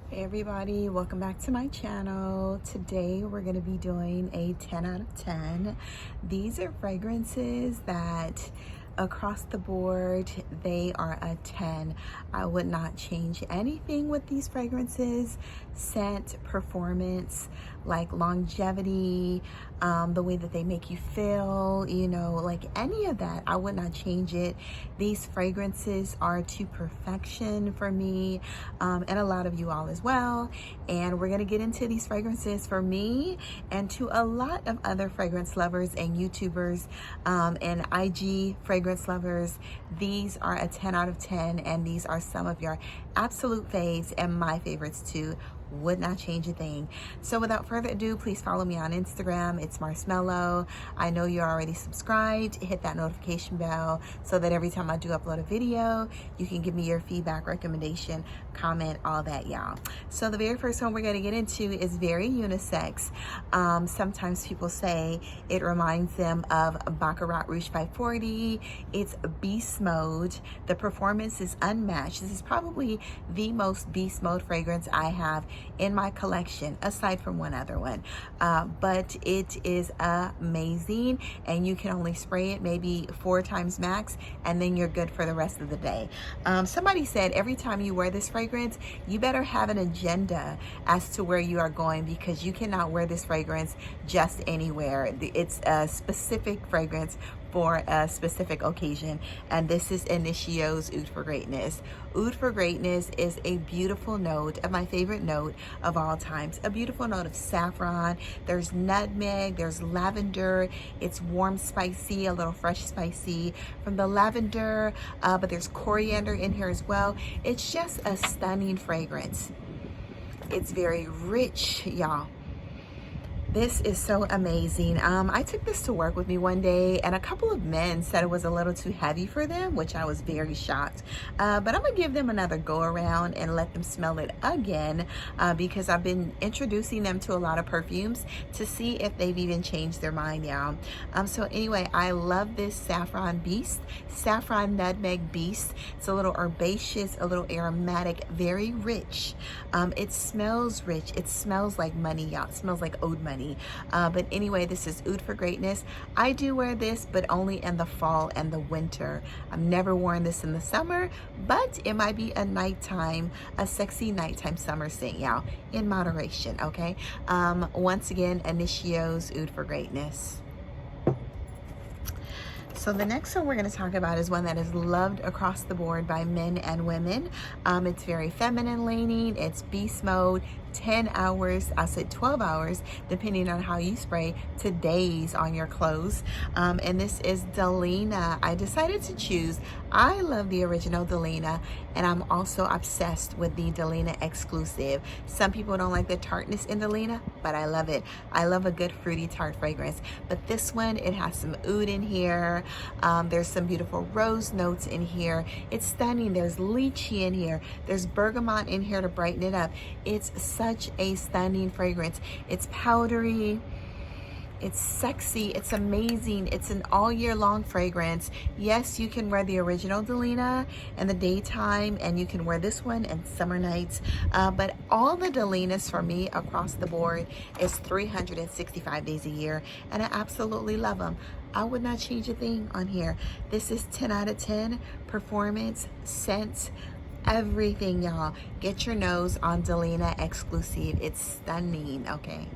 Hey everybody, welcome back to my channel. Today we're going to be doing a 10 out of 10. These are fragrances that across the board they are a 10. I would not change anything with these fragrances. Scent, performance, like longevity, the way that they make you feel, you know, like any of that, I would not change it. These fragrances are to perfection for me, and a lot of you all as well. And we're gonna get into these fragrances for me and to a lot of other fragrance lovers and YouTubers and IG fragrance lovers. These are a 10 out of 10, and these are some of your absolute faves and my favorites too. Would not change a thing. So without further ado, please follow me on Instagram. It's Marshmello. I know you're already subscribed. Hit that notification bell so that every time I do upload a video, you can give me your feedback, recommendation, comment, all that, y'all. So the very first one we're going to get into is very unisex. Sometimes people say it reminds them of Baccarat Rouge 540. It's beast mode. The performance is unmatched. This is probably the most beast mode fragrance I have in my collection, aside from one other one, but it is amazing, and you can only spray it maybe 4 times max, and then you're good for the rest of the day. Somebody said every time you wear this fragrance, you better have an agenda as to where you are going, because you cannot wear this fragrance just anywhere. It's a specific fragrance for a specific occasion, and this is Initio's Oud for Greatness. Oud for Greatness is a beautiful note, of my favorite note of all times, a beautiful note of saffron. There's nutmeg, there's lavender. It's warm, spicy, a little fresh spicy from the lavender, but there's coriander in here as well. It's just a stunning fragrance. It's very rich, y'all. This is so amazing. I took this to work with me one day, and a couple of men said it was a little too heavy for them, which I was very shocked. But I'm gonna give them another go around and let them smell it again, because I've been introducing them to a lot of perfumes to see if they've even changed their mind, y'all. So anyway, I love this saffron beast, saffron nutmeg beast. It's a little herbaceous, a little aromatic, very rich. It smells rich. It smells like money, y'all. It smells like oud money. But anyway, this is Oud for Greatness. I do wear this, but only in the fall and the winter. I've never worn this in the summer, but it might be a nighttime, a sexy nighttime summer scent, y'all, in moderation, okay? Once again, Initio's Oud for Greatness. So the next one we're going to talk about is one that is loved across the board by men and women. It's very feminine leaning. It's beast mode, 10 hours, I said 12 hours, depending on how you spray, to days on your clothes. And this is Delina. I decided to choose, I love the original Delina, and I'm also obsessed with the Delina Exclusif. Some people don't like the tartness in Delina, but I love it. I love a good fruity tart fragrance. But this one, it has some oud in here. There's some beautiful rose notes in here. It's stunning. There's Litchi in here. There's bergamot in here to brighten it up. It's such a stunning fragrance. It's powdery. It's sexy. It's amazing. It's an all year long fragrance. Yes, you can wear the original Delina in the daytime, and you can wear this one in summer nights. But all the Delinas for me across the board is 365 days a year, and I absolutely love them. I would not change a thing on here. This is 10 out of 10. Performance, scent, everything, y'all. Get your nose on Delina Exclusif. It's stunning, okay?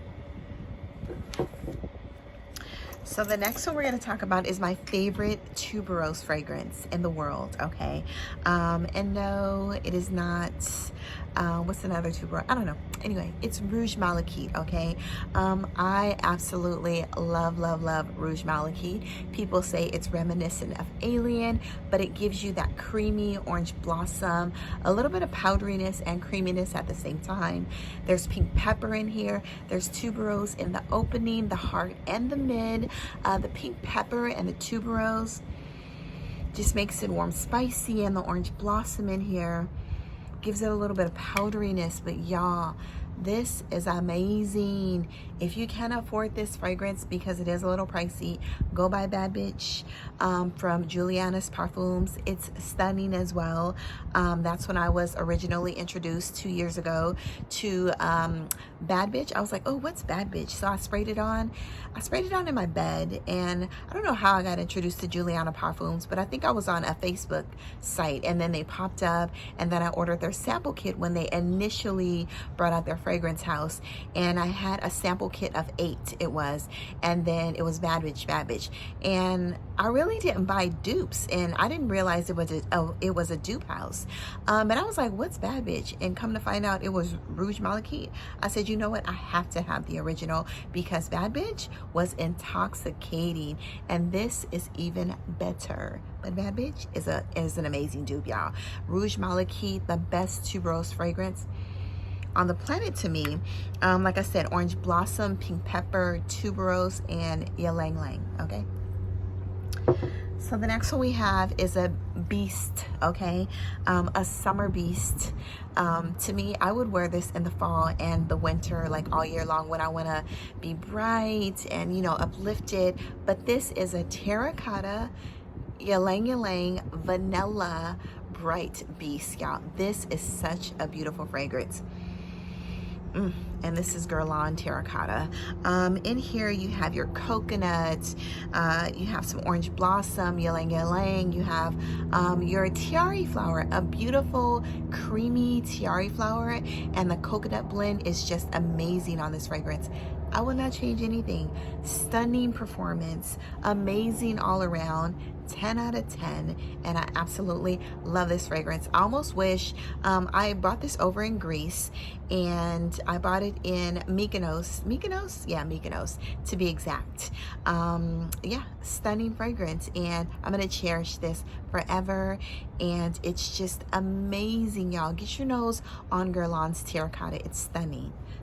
So the next one we're going to talk about is my favorite tuberose fragrance in the world, okay? And no, it is not, what's another tuberose? I don't know. Anyway, it's Rouge Malaki, okay? I absolutely love, love, love Rouge Malaki. People say it's reminiscent of Alien, but it gives you that creamy orange blossom, a little bit of powderiness and creaminess at the same time. There's pink pepper in here. There's tuberose in the opening, the heart, and the mid. The pink pepper and the tuberose just makes it warm, spicy, and the orange blossom in here gives it a little bit of powderiness. But y'all, This is amazing. If you can afford this fragrance, because it is a little pricey, go buy Bad Bitch from Juliana's Parfums. It's stunning as well. That's when I was originally introduced 2 years ago to Bad Bitch. I was like, oh, what's Bad Bitch? So I sprayed it on. I sprayed it on in my bed, and I don't know how I got introduced to Juliana Parfums, but I think I was on a Facebook site, and then they popped up, and then I ordered their sample kit when they initially brought out their fragrance house, and I had a sample kit of 8, it was, and then it was Bad Bitch, and I really didn't buy dupes, and I didn't realize it was a dupe house, and I was like, what's Bad Bitch? And come to find out, it was Rouge Malaki. I said, you know what, I have to have the original, because Bad Bitch was intoxicating, and this is even better. But Bad Bitch is an amazing dupe, y'all. Rouge Malaki, the best tuberose fragrance on the planet to me. Like I said, orange blossom, pink pepper, tuberose, and ylang-ylang. Okay. So the next one we have is a beast, okay? A summer beast. To me, I would wear this in the fall and the winter, like all year long, when I want to be bright and, you know, uplifted. But this is a terracotta ylang-ylang vanilla bright beast, y'all. This is such a beautiful fragrance. And this is Garland Terracotta. In here you have your coconut, you have some orange blossom, ylang-ylang, you have your tiare flower, a beautiful creamy tiare flower, and the coconut blend is just amazing on this fragrance. I will not change anything. Stunning performance, amazing all around, 10 out of 10, and I absolutely love this fragrance. I almost wish I bought this over in Greece, and I bought it in Mykonos, yeah, Mykonos to be exact. Yeah, stunning fragrance, and I'm gonna cherish this forever, and it's just amazing, y'all. Get your nose on Garland's Terracotta. It's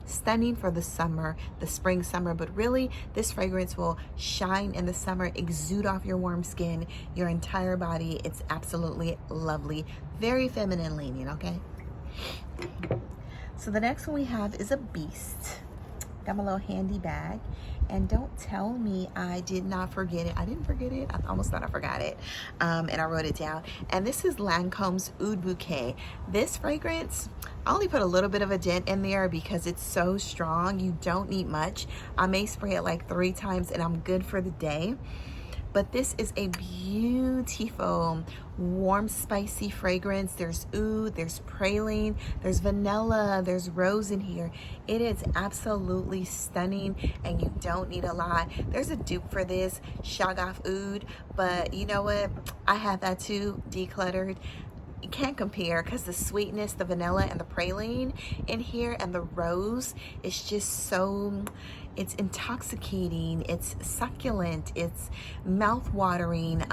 stunning for the summer, the spring, summer, but really this fragrance will shine in the summer, exude off your warm skin, your entire body. It's absolutely lovely, very feminine leaning, okay? So the next one we have is a beast. Got my little handy bag, and don't tell me I did not forget it. I didn't forget it. I almost thought I forgot it, and I wrote it down. And this is Lancome's Oud Bouquet. This fragrance, I only put a little bit of a dent in there because it's so strong. You don't need much. I may spray it like 3 times and I'm good for the day. But this is a beautiful, warm, spicy fragrance. There's oud, there's praline, there's vanilla, there's rose in here. It is absolutely stunning, and you don't need a lot. There's a dupe for this, Shagaf Oud, but you know what? I have that too, decluttered. You can't compare, because the sweetness, the vanilla, and the praline in here, and the rose is just so, it's intoxicating, it's succulent, it's mouth-watering,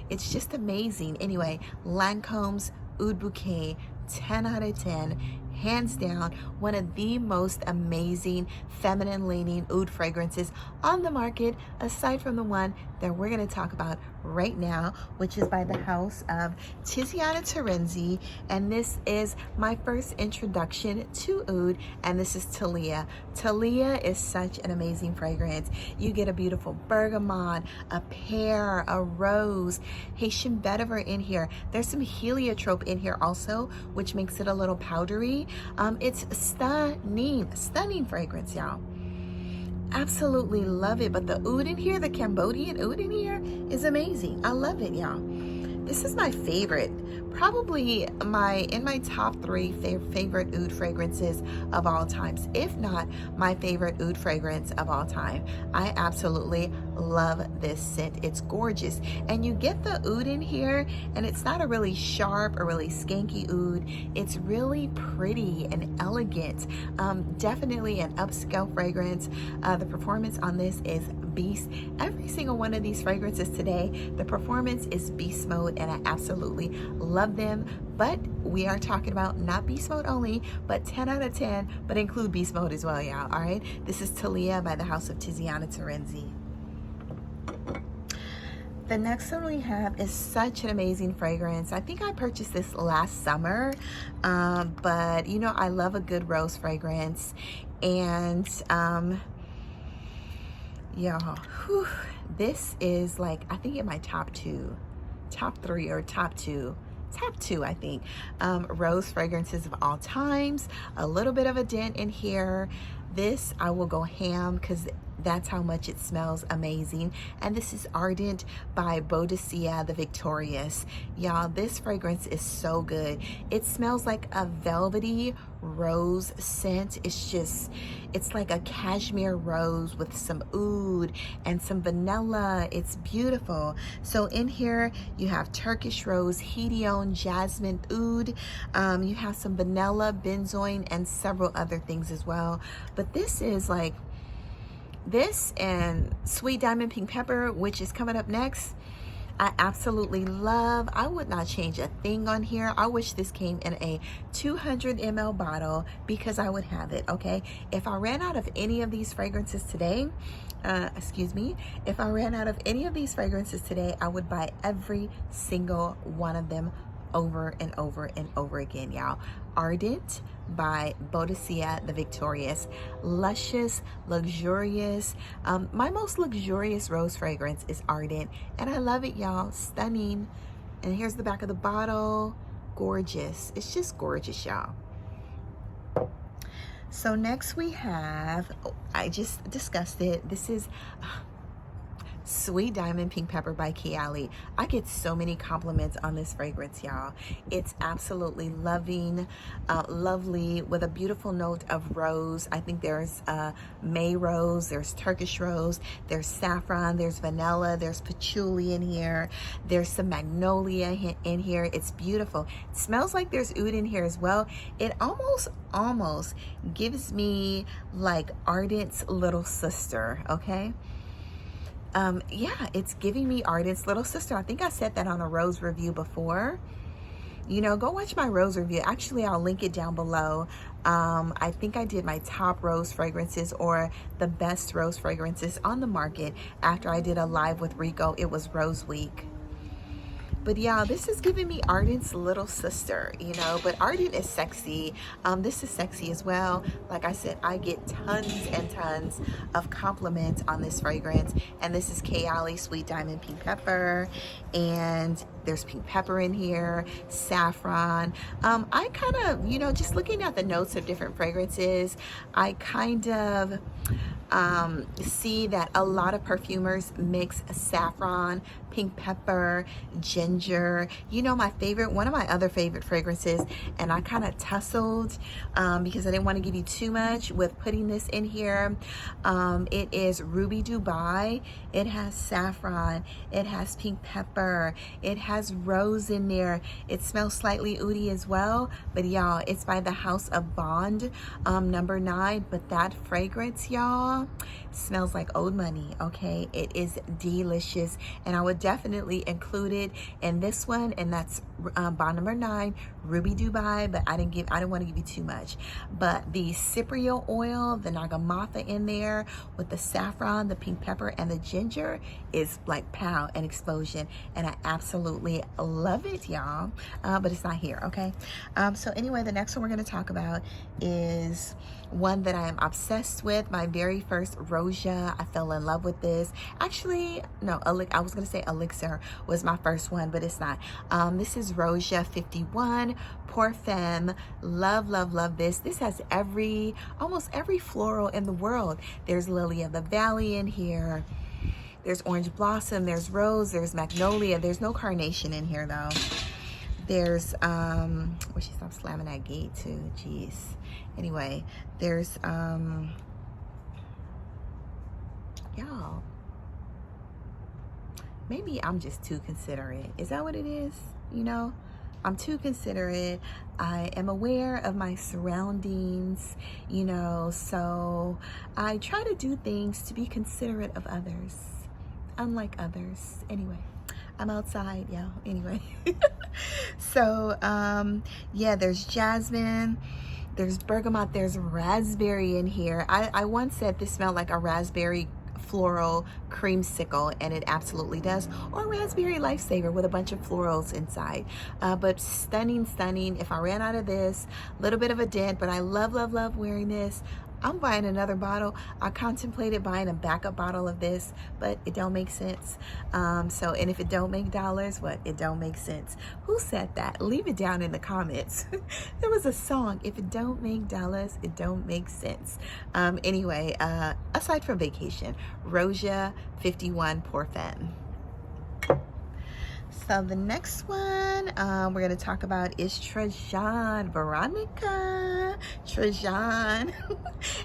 it's just amazing. Anyway, Lancome's Oud Bouquet, 10 out of 10, hands down, one of the most amazing feminine leaning oud fragrances on the market, aside from the one that we're going to talk about right now, which is by the house of Tiziana Terenzi, and this is my first introduction to oud, and this is Talia. Talia is such an amazing fragrance. You get a beautiful bergamot, a pear, a rose, Haitian vetiver in here. There's some heliotrope in here also, which makes it a little powdery. It's stunning fragrance, y'all. Absolutely love it. But the oud in here, the Cambodian oud in here, is amazing. I love it, y'all. This is my favorite, probably in my top 3 favorite oud fragrances of all times, if not my favorite oud fragrance of all time. I absolutely love this scent. It's gorgeous, and you get the oud in here, and it's not a really sharp or really skanky oud. It's really pretty and elegant. Definitely an upscale fragrance. The performance on this is beast. Every single one of these fragrances today, the performance is beast mode, and I absolutely love them. But we are talking about not beast mode only, but 10 out of 10, but include beast mode as well, y'all. All right, this is Talia by the house of Tiziana Terenzi. The next one we have is such an amazing fragrance. I think I purchased this last summer, but you know, I love a good rose fragrance. And y'all, this is like, I think in my top two, top three, or top two, I think, rose fragrances of all times. A little bit of a dent in here. This I will go ham because that's how much it smells amazing. And this is Ardent by Adacia the Victorious. Y'all, this fragrance is so good. It smells like a velvety rose scent. It's like a cashmere rose with some oud and some vanilla. It's beautiful. So in here you have Turkish Rose, Hedione, Jasmine, oud. You have some vanilla, benzoin, and several other things as well. But this is like, this and Sweet Diamond Pink Pepper, which is coming up next, I absolutely love. I would not change a thing on here. I wish this came in a 200 ml bottle because I would have it, okay? If I ran out of any of these fragrances today, if I ran out of any of these fragrances today, I would buy every single one of them over and over and over again, y'all. Ardent by Adacia the Victorious. Luscious, luxurious. My most luxurious rose fragrance is Ardent, and I love it, y'all. Stunning. And here's the back of the bottle. Gorgeous. It's just gorgeous, y'all. So next we have, I just discussed it. This is Sweet Diamond Pink Pepper by Kayali. I get so many compliments on this fragrance, y'all. It's absolutely lovely with a beautiful note of rose. I think there's May rose, there's Turkish rose, there's saffron, there's vanilla, there's patchouli in here, there's some magnolia in here. It's beautiful. It smells like there's oud in here as well. It almost gives me like Ardent's little sister, okay? Yeah, it's giving me Ardent's little sister. I think I said that on a rose review before. You know, go watch my rose review. Actually, I'll link it down below. I think I did my top rose fragrances or the best rose fragrances on the market after I did a live with Rico. It was Rose Week. But yeah, this is giving me Ardent's little sister, you know, but Ardent is sexy. This is sexy as well. Like I said, I get tons and tons of compliments on this fragrance. And this is Kayali Sweet Diamond Pink Pepper. And there's pink pepper in here, saffron. I kind of, you know, just looking at the notes of different fragrances, I kind of see that a lot of perfumers mix saffron, pink pepper, ginger. You know, one of my other favorite fragrances, and I kind of tussled because I didn't want to give you too much with putting this in here. It is Ruby Dubai. It has saffron, it has pink pepper, it has rose in there. It smells slightly oudy as well, but y'all, it's by the House of Bond, number 9. But that fragrance, y'all, smells like old money, okay? It is delicious, and I would definitely include it in this one, and that's bond number 9, Ruby Dubai. But I didn't want to give you too much. But the Cypriot oil, the Nagamotha in there with the saffron, the pink pepper, and the ginger is like pow, an explosion, and I absolutely love it, y'all. But it's not here, okay? So anyway, the next one we're going to talk about is one that I am obsessed with. My very first Roja, I fell in love with this. Actually, no, I was going to say Elixir was my first one, but it's not. This is Roja 51 Pour Femme. Love, love, love this. This has almost every floral in the world. There's Lily of the Valley in here. There's orange blossom, there's rose, there's magnolia. There's no carnation in here though. There's, well, she stopped slamming that gate too, jeez. Anyway, there's, y'all, maybe I'm just too considerate. Is that what it is? You know, I'm too considerate. I am aware of my surroundings, you know, so I try to do things to be considerate of others, unlike others. Anyway, I'm outside, y'all. Anyway, so yeah, there's jasmine, there's bergamot, there's raspberry in here. I once said this smelled like a raspberry floral creamsicle, and it absolutely does, or raspberry lifesaver with a bunch of florals inside. But stunning, stunning. If I ran out of this, a little bit of a dent, but I love, love, love wearing this. I'm buying another bottle. I contemplated buying a backup bottle of this, but it don't make sense. And if it don't make dollars, what? It don't make sense. Who said that? Leave it down in the comments. There was a song, if it don't make dollars, it don't make sense. Anyway, aside from vacation, Rochas 51 Parfums. So the next one we're going to talk about is Trajon. Veronica, Trajon,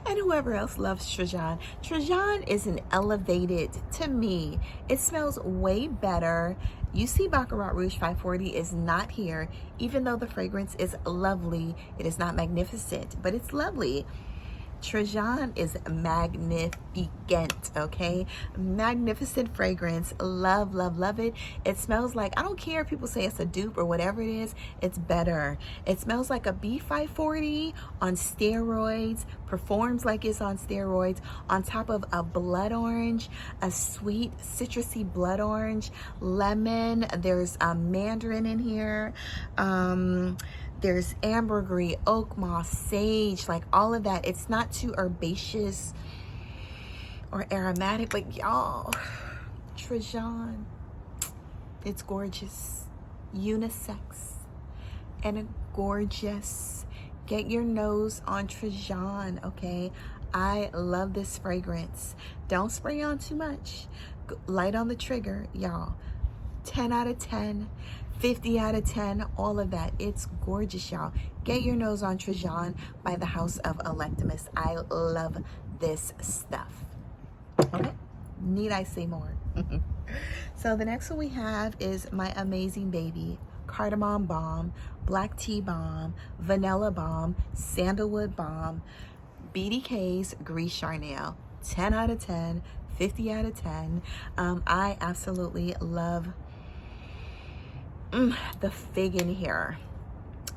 and whoever else loves Trajon. Trajon is an elevated, to me, it smells way better. You see Baccarat Rouge 540 is not here. Even though the fragrance is lovely, it is not magnificent, but it's lovely. Trajon is magnificent, okay? Magnificent fragrance. Love, love, love it. It smells like, I don't care if people say it's a dupe or whatever it is, it's better. It smells like a B540 on steroids, performs like it's on steroids, on top of a blood orange, a sweet citrusy blood orange, lemon, there's a mandarin in here, there's ambergris, oak moss, sage, like all of that. It's not too herbaceous or aromatic, but y'all, Trajon, it's gorgeous, unisex, and gorgeous. Get your nose on Trajon, okay? I love this fragrance. Don't spray on too much. Light on the trigger, y'all. 10 out of 10. 50 out of 10, all of that. It's gorgeous, y'all. Get your nose on Trajon by the House of Electimus. I love this stuff. Okay, need I say more? So the next one we have is my amazing baby, Cardamom Balm, Black Tea Balm, Vanilla Balm, Sandalwood Balm, BDK's Gris Charnel. 10 out of 10, 50 out of 10. I absolutely love the fig in here.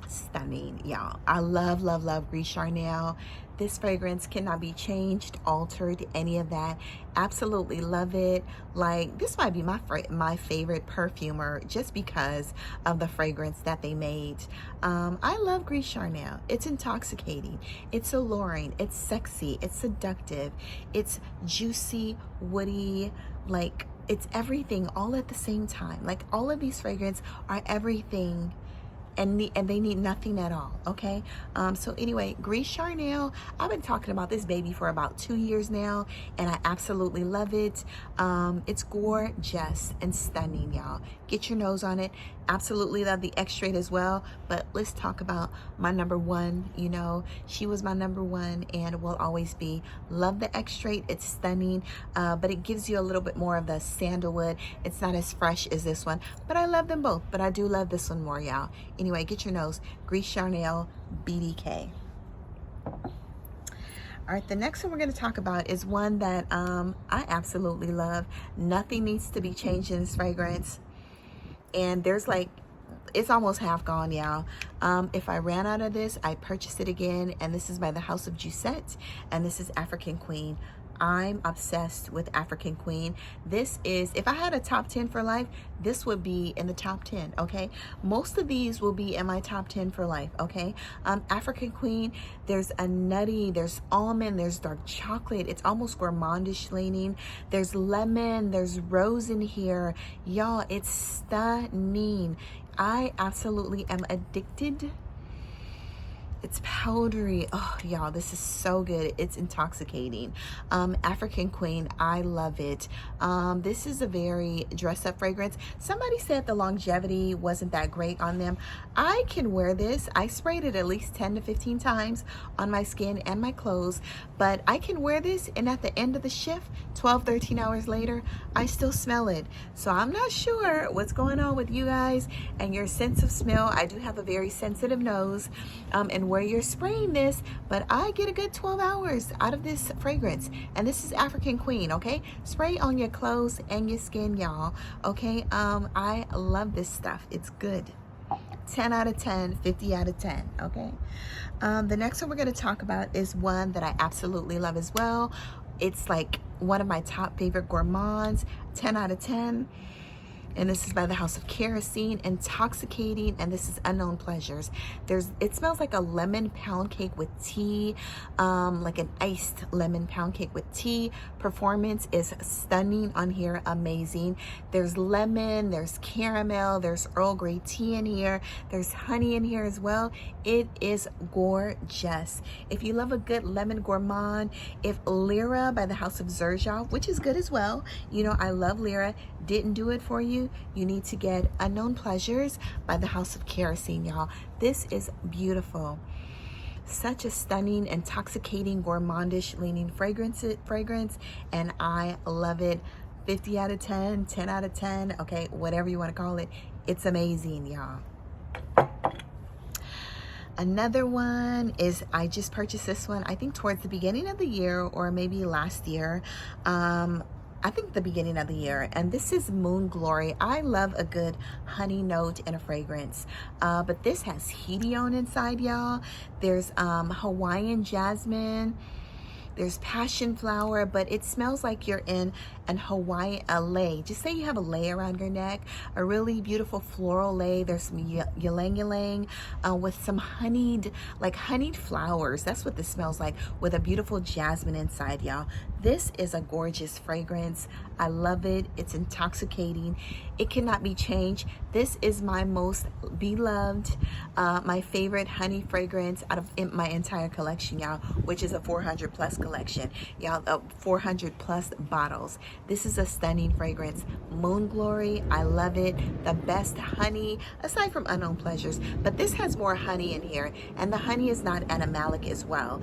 Stunning, y'all. I love, love, love Gris Charnel. This fragrance cannot be changed, altered, any of that. Absolutely love it. Like, this might be my favorite perfumer just because of the fragrance that they made. I love Gris Charnel. It's intoxicating. It's alluring. It's sexy. It's seductive. It's juicy, woody, like, it's everything all at the same time. Like, all of these fragrances are everything and they need nothing at all, okay? So anyway, Gris Charnel, I've been talking about this baby for about 2 years now, and I absolutely love it. It's gorgeous and stunning, y'all. Get your nose on it. Absolutely love the extrait as well, but let's talk about my number one. You know, she was my number one and will always be. Love the extrait. It's stunning, but it gives you a little bit more of the sandalwood. It's not as fresh as this one, but I love them both, but I do love this one more, y'all. Anyway, get your nose. Gris Charnel, BDK. All right, the next one we're going to talk about is one that I absolutely love. Nothing needs to be changed in this fragrance. And there's like, it's almost half gone, y'all. If I ran out of this, I'd purchase it again. And this is by the House of Jusette. And this is African Queen. I'm obsessed with African Queen. This is, if I had a top 10 for life, this would be in the top 10, okay? Most of these will be in my top 10 for life, okay? African Queen, there's a nutty, there's almond, there's dark chocolate. It's almost gourmandish leaning. There's lemon, there's rose in here. Y'all, it's stunning. I absolutely am addicted. It's powdery. Oh, y'all, this is so good. It's intoxicating. African Queen, I love it. This is a very dress up fragrance. Somebody said the longevity wasn't that great on them. I can wear this. I sprayed it at least 10 to 15 times on my skin and my clothes, but I can wear this, and at the end of the shift, 12, 13 hours later, I still smell it. So I'm not sure what's going on with you guys and your sense of smell. I do have a very sensitive nose, and where you're spraying this, but I get a good 12 hours out of this fragrance. And this is African Queen, okay? Spray on your clothes and your skin, y'all, okay? I love this stuff. It's good. 10 out of 10, 50 out of 10, okay? The next one we're going to talk about is one that I absolutely love as well. It's like one of my top favorite gourmands, 10 out of 10. And this is by the House of Kerosene, intoxicating, and this is Unknown Pleasures. It smells like a lemon pound cake with tea, like an iced lemon pound cake with tea. Performance is stunning on here, amazing. There's lemon, there's caramel, there's Earl Grey tea in here, there's honey in here as well. It is gorgeous. If you love a good lemon gourmand, if Lyra by the House of Xerjoff, which is good as well, you know I love Lyra, didn't do it for you, you need to get Unknown Pleasures by the House of Kerosene, y'all. This is beautiful. Such a stunning, intoxicating, gourmandish leaning fragrance, and I love it. 50 out of 10, 10 out of 10, okay, whatever you want to call it. It's amazing, y'all. Another one is, I just purchased this one, I think towards the beginning of the year or maybe last year. I think the beginning of the year, and this is Moon Glory. I love a good honey note in a fragrance, but this has hedione inside, y'all. There's Hawaiian jasmine, there's passion flower, but it smells like you're in an Hawaiian lei. Just say you have a lei around your neck, a really beautiful floral lei. There's some ylang-ylang with some honeyed flowers. That's what this smells like, with a beautiful jasmine inside, y'all. This is a gorgeous fragrance. I love it. It's intoxicating. It cannot be changed. This is my most beloved, my favorite honey fragrance out of my entire collection, y'all, which is a 400 plus collection, y'all, 400 plus bottles. This is a stunning fragrance. Moon Glory, I love it. The best honey, aside from Unknown Pleasures, but this has more honey in here, and the honey is not animalic as well.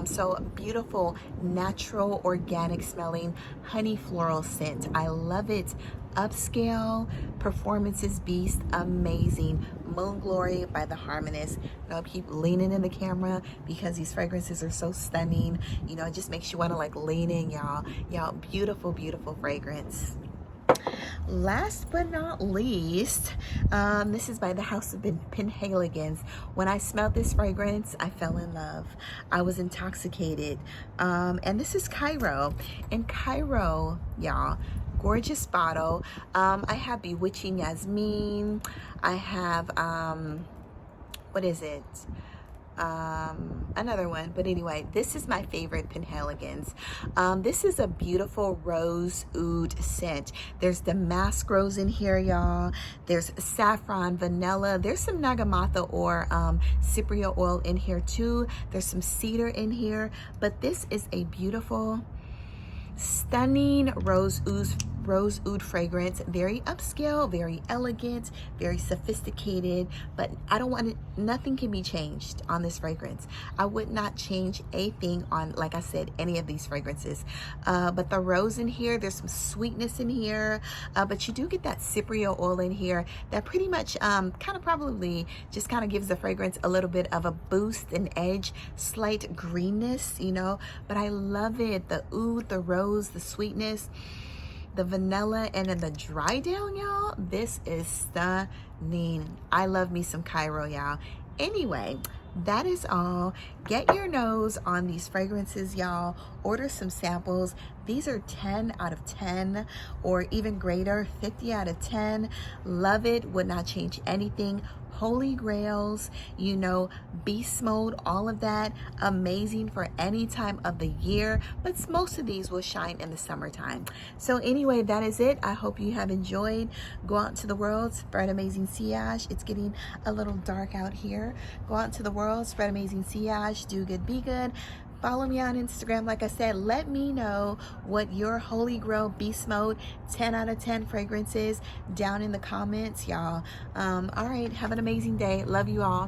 So beautiful, natural, organic smelling honey floral scent. I love it. Upscale, performances beast, amazing. Moon Glory by the Harmonist. I'll keep leaning in the camera because these fragrances are so stunning. You know, it just makes you want to like lean in, y'all. Y'all, beautiful, beautiful fragrance. Last but not least, this is by the House of Penhaligon's. When I smelled this fragrance, I fell in love. I was intoxicated. And this is Cairo. And Cairo, y'all, gorgeous bottle. I have Bewitching Yasmin. I have, what is it? Another one, but anyway, this is my favorite Penhaligon's. This is a beautiful rose oud scent. There's damask rose in here, y'all. There's saffron, vanilla. There's some nagamata or cypriot oil in here too. There's some cedar in here, but this is a beautiful, stunning rose oud fragrance. Very upscale, very elegant, very sophisticated, but I don't want it, nothing can be changed on this fragrance. I would not change a thing on, like I said, any of these fragrances. But the rose in here, there's some sweetness in here, but you do get that cypriot oil in here that pretty much kind of probably just kind of gives the fragrance a little bit of a boost, an edge, slight greenness, you know, but I love it. The oud, the rose, the sweetness, the vanilla, and then the dry down, y'all. This is stunning. I love me some Cairo, y'all. Anyway, that is all. Get your nose on these fragrances, y'all. Order some samples. These are 10 out of 10 or even greater, 50 out of 10. Love it. Would not change anything. Holy grails, you know, beast mode, all of that. Amazing for any time of the year, but most of these will shine in the summertime. So anyway, that is it. I hope you have enjoyed. Go out to the world, spread amazing sillage. It's getting a little dark out here. Go out to the world, spread amazing sillage. Do good, be good. Follow me on Instagram. Like I said, let me know what your Holy Grail Beast Mode 10 out of 10 fragrances down in the comments, y'all. All right, have an amazing day. Love you all.